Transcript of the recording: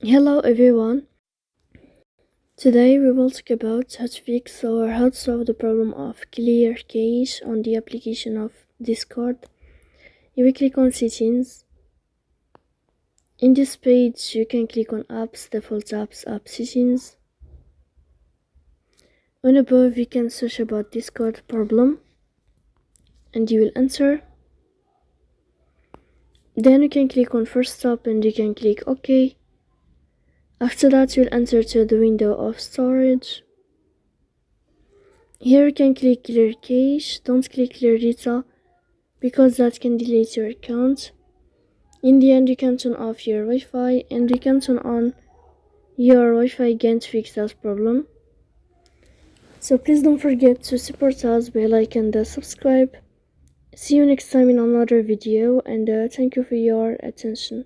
Hello everyone. Today we will talk about how to fix or how to solve the problem of clear cache on the application of Discord. You will click on settings. In this page you can click on apps, default apps, app settings. On above you can search about Discord problem and you will enter. Then you can click on first stop and you can click OK. After that you'll enter to the window of storage. Here you can click clear cache, don't click clear data because that can delete your account. In the end you can turn off your Wi-Fi and you can turn on your Wi-Fi again to fix that problem. So please don't forget to support us by like and subscribe. See you next time in another video and thank you for your attention.